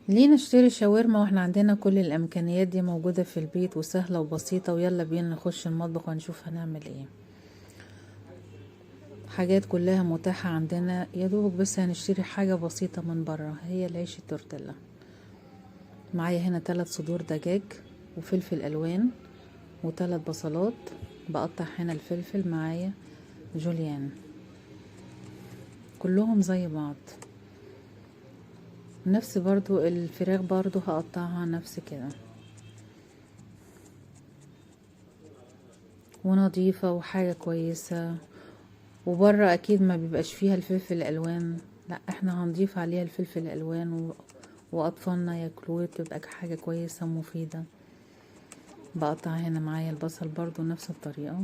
ليه نشتري شاورما واحنا عندنا كل الامكانيات دي موجودة في البيت وسهلة وبسيطة؟ ويلا بينا نخش المطبخ ونشوف هنعمل ايه. حاجات كلها متاحة عندنا، يا دوبك بس هنشتري حاجة بسيطة من برا، هي العيش التورتيلا. معايا هنا 3 صدور دجاج وفلفل الوان و3 بصلات. بقطع هنا الفلفل معايا جوليان، كلهم زي بعض. نفس برضو الفراخ برضو هقطعها نفس كده، ونظيفة وحاجة كويسة. وبره اكيد ما بيبقاش فيها الفلفل الالوان، لا احنا هنضيف عليها الفلفل الالوان واطفالنا ياكلوه، تبقى حاجة كويسة ومفيدة. بقطع هنا معايا البصل برضو نفس الطريقة.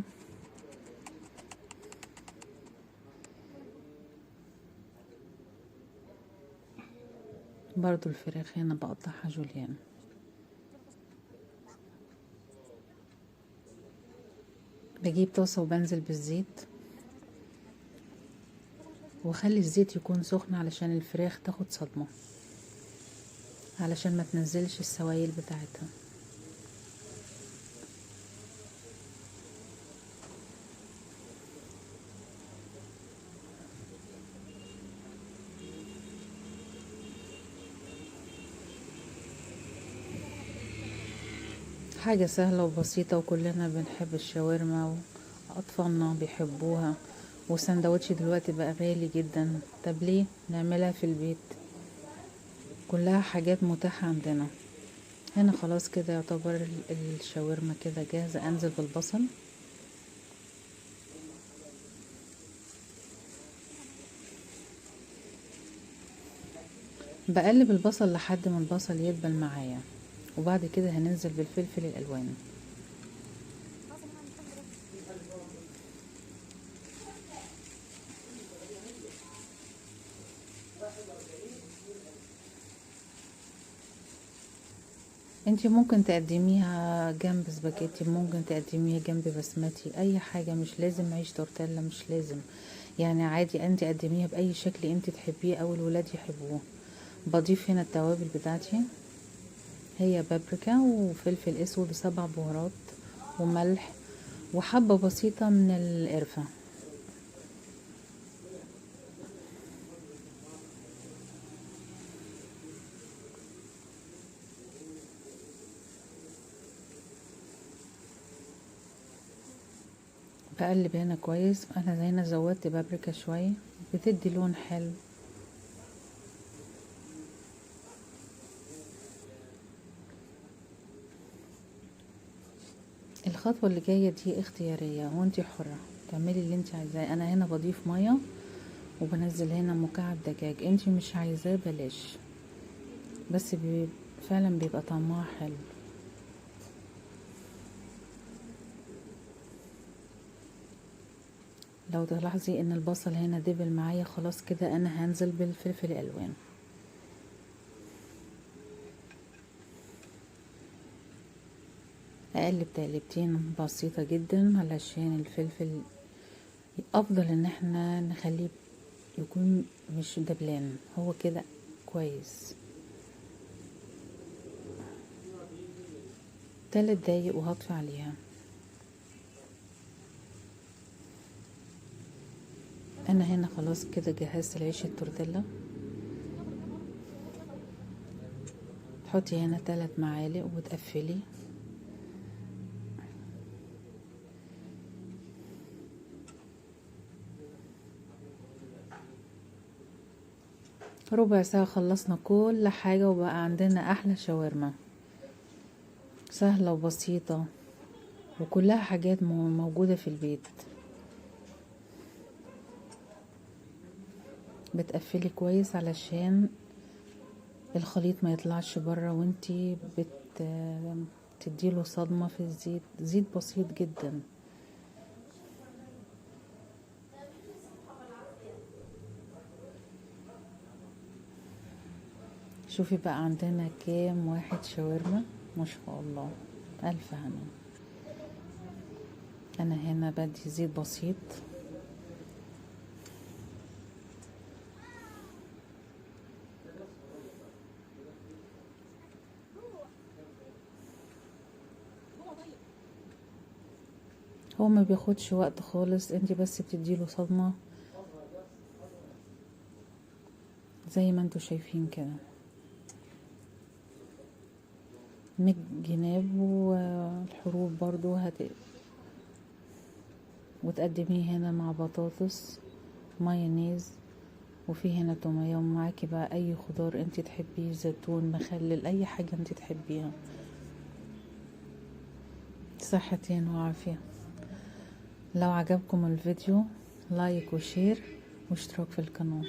برضو الفراخ هنا بقطعها جوليان. بجيب طاسة وبنزل بالزيت، واخلي الزيت يكون سخن علشان الفراخ تاخد صدمة، علشان ما تنزلش السوائل بتاعتها. حاجة سهلة وبسيطة، وكلنا بنحب الشاورما وأطفالنا بيحبوها. وسندوتش دلوقتي بقى غالي جدا، طب ليه نعملها في البيت؟ كلها حاجات متاحة عندنا هنا. خلاص كده يعتبر الشاورما كده جاهزة. أنزل بالبصل، بقلب البصل لحد ما البصل يدبل معايا، وبعد كده هننزل بالفلفل الألوان. انتي ممكن تقدميها جنب سباجيتي، ممكن تقدميها جنب بسمتي، اي حاجة، مش لازم عيش تورتيلا، مش لازم. يعني عادي انتي قدميها باي شكل انتي تحبيه او الولاد يحبوه. بضيف هنا التوابل بتاعتي، هي بابريكا وفلفل اسود و7 بهارات وملح وحبة بسيطة من القرفة. بقلب هنا كويس. انا هنا زودت بابريكا شوية، بتدي لون حلو. الخطوة اللي جاية دي اختيارية وانتي حرة تعملي اللي انتي عايزاه. انا هنا بضيف مية وبنزل هنا مكعب دجاج، انتي مش عايزاه بلاش، بس فعلا بيبقى طعمها حلو. لو تلاحظي ان البصل هنا دبل معايا، خلاص كده انا هنزل بالفلفل الالوان. اقلب تقلبتين بسيطة جدا علشان الفلفل افضل ان احنا نخليه يكون مش دبلان، هو كده كويس. 3 دقايق وهطفي عليها. انا هنا خلاص كده جهزت العيش التورتيلا. تحطي هنا 3 معالق وتقفلي. ربع ساعة خلصنا كل حاجة، وبقى عندنا احلى شاورما سهلة وبسيطة، وكلها حاجات موجودة في البيت. بتقفلي كويس علشان الخليط ما يطلعش بره، وانتي تديله صدمة في الزيت، زيت بسيط جدا. شوفي بقى عندنا كام واحد شاورما، ما شاء الله، الف هنا. انا هنا بدي زيت بسيط، هو ما بياخدش وقت خالص، انت بس بتديله صدمة زي ما انتوا شايفين كده من الجناب، والحروف برضو وتقدميه هنا مع بطاطس مايونيز، وفي هنا تومية، ومعاكي بقى اي خضار انت تحبيه، زيتون، مخلل، اي حاجة انت تحبيها. صحتين وعافية. لو عجبكم الفيديو لايك وشير واشتراك في القناة.